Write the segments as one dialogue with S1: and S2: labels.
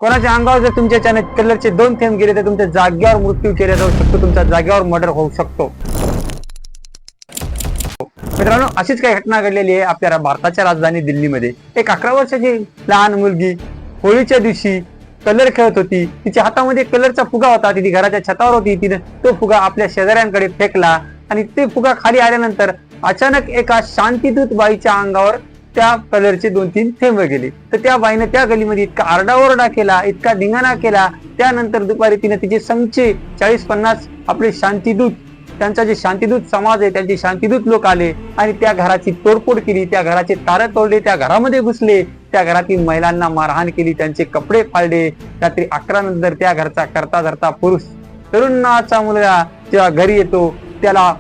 S1: कोणाच्या अंगावर जर तुमच्या कलरचे 2 थेंब गेले तर तुमच्या जागेवर मृत्यू केला जाऊ शकतो, तुमच्या जागेवर मर्डर होऊ शकतो. मित्रांनो, अशीच काही घटना घडलेली आहे आपल्या भारताच्या राजधानी दिल्लीमध्ये. एक 11 वर्षाची लहान मुलगी होळीच्या दिवशी कलर खेळत होती. तिच्या हातामध्ये कलरचा फुगा होता. ती घराच्या छतावर होती. तिने तो फुगा आपल्या शेजाऱ्यांकडे फेकला आणि ते फुगा खाली आल्यानंतर अचानक एका शांतीदूत बाईच्या अंगावर त्या कलरचे 2-3 थेंब गेले. तर त्या बाईने त्या गलीमध्ये इतका आरडाओरडा केला, इतका धिंगाणा केला. त्यानंतर दुपारी तिने तिचे संघचे 40-50 आपले शांतीदूत, त्यांचा जे शांतीदूत समाज आहे त्यांचे शांतीदूत लोक आले आणि त्या घराची तोडफोड केली. त्या घराचे तारे तोडले, त्या घरामध्ये घुसले, त्या घरातील महिलांना मारहाण केली, त्यांचे कपडे फाडले. रात्री 11 नंतर त्या घरचा करता धरता पुरुष तरुण नावाचा मुलगा जेव्हा घरी येतो त्याला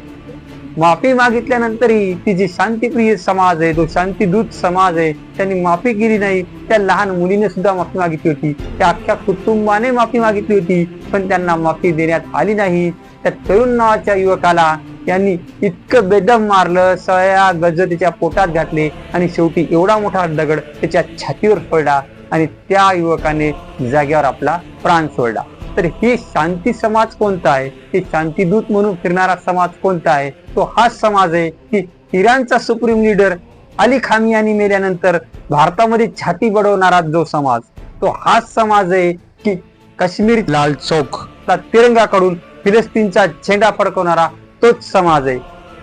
S1: माफी मागितल्यानंतरही ती जी शांतीप्रिय समाज आहे, तो शांतीदूत समाज आहे, त्यांनी माफी केली नाही. त्या लहान मुलीने सुद्धा माफी मागितली होती, त्या अख्ख्या कुटुंबाने माफी मागितली होती, पण त्यांना माफी देण्यात आली नाही. त्या तरुण नावाच्या युवकाला यांनी इतकं बेदम मारलं, 6 गज त्याच्या पोटात घातले आणि शेवटी एवढा मोठा दगड त्याच्या छातीवर पडला आणि त्या युवकाने जागेवर आपला प्राण सोडला. तर हे शांती समाज कोणता आहे? हे शांतीदूत म्हणून फिरणारा समाज कोणता आहे? तो हाच समाज आहे की इराणचा सुप्रीम लीडर अली खामियानी मेल्यानंतर भारतामध्ये छाती बडवणारा जो समाज, तो हाच समाज आहे की काश्मीर लाल चौक तिरंगा काढून फिलिस्तीनचा झेंडा फडकवणारा तोच समाज आहे.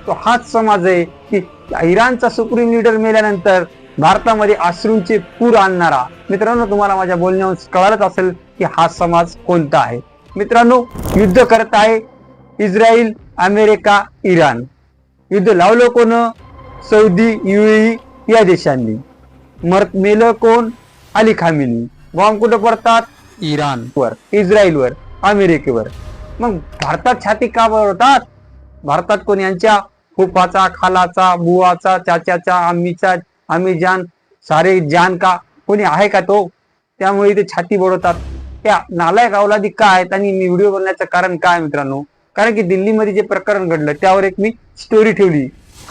S1: तो हाच समाज आहे की इराणचा सुप्रीम लीडर मेल्यानंतर भारतामध्ये अश्रूंचे पूर आणणारा. मित्रांनो, तुम्हाला माझ्या बोलण्यावरून कळलंच असेल की हा समाज कोणता आहे. मित्रांनो, युद्ध करत आहे इस्रायल, अमेरिका, इराण. युद्ध लावलं कोण? सौदी, UAE या देशांनी. मेलं कोण? अली खामेनी. बॉम्ब कुठं पडतात? इराणवर, इस्रायलवर, अमेरिकेवर. मग भारतात छाती का बडवतात? भारतात कोण यांच्या फुफाचा, खालाचा, बुवाचा, चाच्याचा, आम्मीचा, आम्ही जान सारे जान का कोणी आहे का तो? त्यामुळे इथे छाती बडवतात. त्या नालायक अवलादी काय आहेत आणि मी व्हिडिओ बनवण्याचं कारण काय मित्रांनो? कारण की दिल्लीमध्ये जे प्रकरण घडलं त्यावर एक मी स्टोरी ठेवली.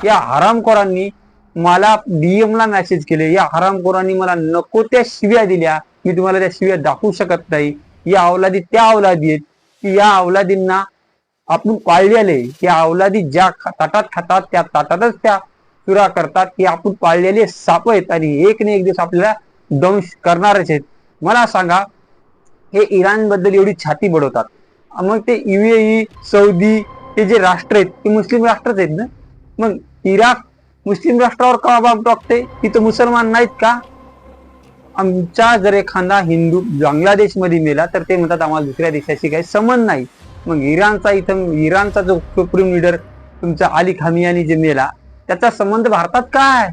S1: या हरामखोरांनी मला DM ला मेसेज केले. या हरामखोरांनी मला नको त्या शिव्या दिल्या. मी तुम्हाला त्या शिव्या दाखवू शकत नाही. या अवलादी त्या अवलादी आहेत की या अवलादींना आपण पाळलेले, या अवलादी ज्या ताटात खातात त्या ताटातच त्या चुरा करतात की आपण पाळलेले साप आहेत आणि एक ना एक दिवस आपल्याला दंश करणारच आहेत. मला सांगा, हे इराण बद्दल एवढी छाती बडवतात, मग ते UAE, सौदी हे जे राष्ट्र आहेत ते मुस्लिम राष्ट्रच आहेत ना? मग इराक मुस्लिम राष्ट्रावर का बाब टाकते? तिथं मुसलमान नाहीत का? आमचा जर एखादा हिंदू बांगलादेश मध्ये मेला तर ते म्हणतात आम्हाला दुसऱ्या देशाशी काही संबंध नाही. मग इराणचा जो सुप्रीम लीडर तुमचा अली खामियानी जे मेला त्याचा संबंध भारतात काय?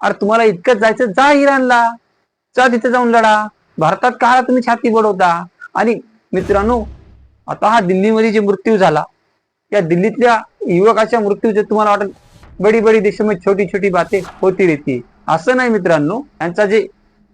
S1: अरे तुम्हाला इतकं जायचं, जा इराणला, जा तिथे जाऊन लढा. भारतात काय तुम्ही छाती बडवता? आणि मित्रांनो, आता हा दिल्लीमध्ये जे मृत्यू झाला, या दिल्लीतल्या युवकाच्या मृत्यूचे तुम्हाला वाटत बडी बडी देशामध्ये छोटी छोटी बातें होती रहती. असं नाही मित्रांनो. यांचा जे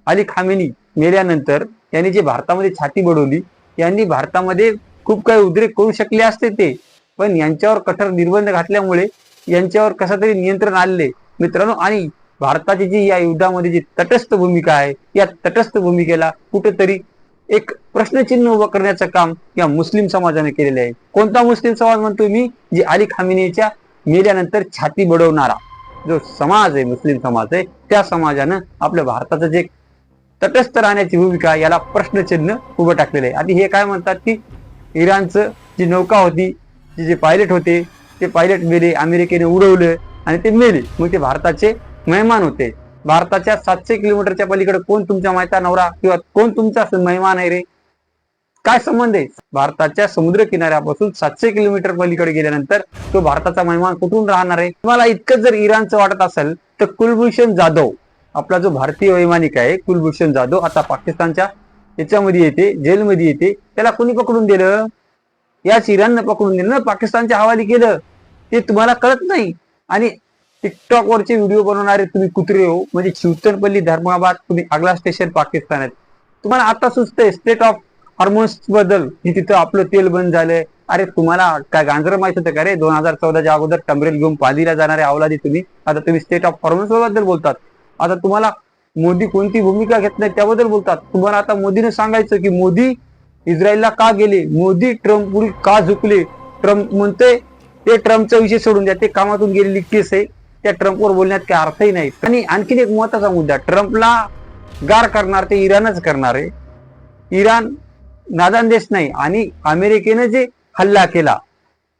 S1: अली खामेनी मेल्यानंतर यांनी जे भारतामध्ये छाती बडवली, यांनी भारतामध्ये खूप काही उद्रेक करू शकले असते ते, पण यांच्यावर कठोर निर्बंध घातल्यामुळे यांच्यावर कसं तरी नियंत्रण आले मित्रांनो. आणि भारताची जी या युद्धामध्ये जी तटस्थ भूमिका आहे, या तटस्थ भूमिकेला कुठेतरी एक प्रश्नचिन्ह उभं करण्याचं काम या मुस्लिम समाजाने केलेलं आहे. कोणता मुस्लिम समाज म्हणतो मी? जे अली खामेनीच्या मेल्यानंतर छाती बडवणारा जो समाज आहे, मुस्लिम समाज आहे, त्या समाजानं आपल्या भारताचं जे तटस्थ राहण्याची भूमिका याला प्रश्नचिन्ह उभं टाकलेलं आहे. आणि हे काय म्हणतात की इराणचं जी नौका होती, जे पायलट होते ते पायलट मेले, अमेरिकेने उडवलं आणि ते मेले. मग ते भारताचे मेहमान होते. भारताच्या 700 किलोमीटरच्या पलीकडे कोण तुमच्या मायता नवरा किंवा कोण तुमचा मेहमान आहे रे? काय संबंध आहे? भारताच्या समुद्र किनाऱ्यापासून 700 किलोमीटर पलीकडे गेल्यानंतर तो भारताचा मेहमान कुठून राहणार आहे? तुम्हाला इतकं जर इराणचं वाटत असेल तर कुलभूषण जाधव, आपला जो भारतीय वैमानिक आहे कुलभूषण जाधव, आता पाकिस्तानच्या याच्यामध्ये येते, जेलमध्ये येते. त्याला कोणी पकडून दिलं? याच इराणनं पकडून दिलं ना, पाकिस्तानच्या हवाली केलं. ते तुम्हाला कळत नाही. आणि टिकटॉक वरचे व्हिडिओ बनवणारे तुम्ही कुत्रे हो, म्हणजे चिवतनपल्ली, धर्माबाद, तुम्ही आगला स्टेशन पाकिस्तान आहेत. तुम्हाला आता सुचतंय स्टेट ऑफ हॉर्मोन्स बद्दल की तिथं आपलं तेल बंद झालंय. अरे तुम्हाला काय गांजर माहित होतं का रे? 2014च्या अगोदर टमरेल घेऊन पालीला जाणारे अवलादी तुम्ही, आता तुम्ही स्टेट ऑफ हॉर्मोन्स बद्दल बोलतात. आता तुम्हाला मोदी कोणती भूमिका घेत नाही त्याबद्दल बोलतात. तुम्हाला आता मोदीने सांगायचं की मोदी इस्रायलला का गेले, मोदी ट्रम्प पुढे का झुकले. ट्रम्प म्हणते ते ट्रम्पचा विषय सोडून द्या, ते कामातून गेलेली केस आहे, त्या ट्रम्पवर बोलण्यात काही अर्थही नाही. आणि आणखीन एक महत्वाचा मुद्दा, ट्रम्पला गार करणार ते इराणच करणार आहे. इराण नादान देश नाही आणि अमेरिकेने जे हल्ला केला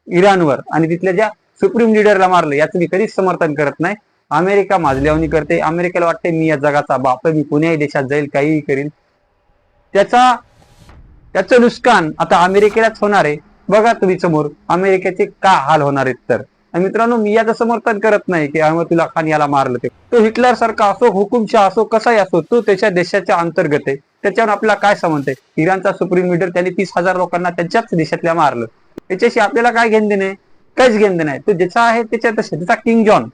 S1: इराणवर आणि तिथल्या ज्या सुप्रीम लिडरला मारलं याचं मी कधीच समर्थन करत नाही. अमेरिका माजल्यावणी करते. अमेरिकेला वाटते मी या जगाचा बाप आहे, मी कोण्याही देशात जाईल, काहीही करील. त्याचं नुकसान आता अमेरिकेलाच होणार आहे. बघा तुम्ही समोर अमेरिकेचे का हाल होणार आहेत. तर मित्रांनो, मी याचं समर्थन करत नाही की अहमदुल्ला खान याला मारलं. तो हिटलर सारखा असो, हुकुमशाह असो, कसाही असो, तो त्याच्या देशाच्या अंतर्गत आहे. त्याच्यावर आपल्याला काय संबंध आहे. इराणचा सुप्रीम लीडर त्यांनी 30,000 लोकांना त्यांच्याच देशातल्या मारलं. त्याच्याशी आपल्याला काय घेणं देणं आहे, काहीच घेणं देणं नाही. तो ज्याचा आहे त्याचा किंग जॉन,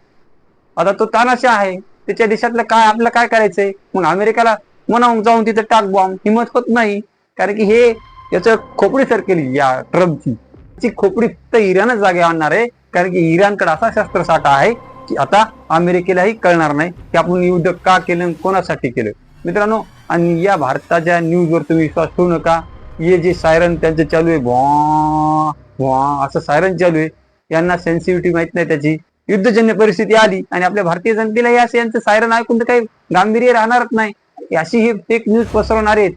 S1: आता तो तानाशा आहे. त्याच्या देशातलं काय आपल्याला काय करायचंय. मग अमेरिकाला म्हणावून जाऊन तिथे टाक बॉम्ब, हिंमत होत नाही. कारण की हे याचं खोपडी सरकेली या ट्रम्पची खोपडी फक्त इराणच जागे आणणार आहे. कारण की इराणकडे असा शस्त्रसाठा आहे की आता अमेरिकेलाही कळणार नाही की आपण युद्ध का केलं, कोणासाठी केलं. मित्रांनो, आणि या भारताच्या न्यूजवर तुम्ही विश्वास ठेवू नका. हे जे सायरन त्यांचं चालू आहे, भॉ भॉ असं सायरन चालू आहे, यांना सेन्सिटिव्हिटी माहित नाही त्याची. युद्धजन्य परिस्थिती आली आणि आपल्या भारतीय जनतेला असं यांचं सायरन ऐकून तर काही गांभीर्य राहणारच नाही. अशी हे फेक न्यूज पसरवणार आहेत.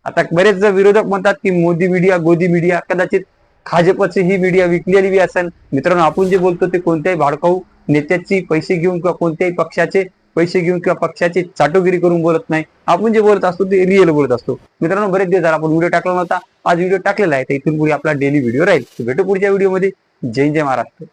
S1: आता बरेच विरोधक म्हणतात की मोदी मीडिया, गोदी मीडिया, कदाचित भाजपची ही मीडिया विकलेली बी असेल. मित्रांनो, आपण जे बोलतो ते कोणत्याही भाडकाऊ नेत्याची पैसे घेऊन किंवा कोणत्याही पक्षाचे पैसे घेऊन किंवा पक्षाची चाटोगिरी करून बोलत नाही. आपण जे बोलत असतो ते रिअल बोलत असतो. मित्रांनो, बरेच दिवस झाला आपण व्हिडिओ टाकला नव्हता, आज व्हिडिओ टाकलेला आहे. तर इथून पुढे आपला डेली व्हिडिओ राहील. भेटू पुढच्या व्हिडिओमध्ये. जय जय महाराष्ट्र.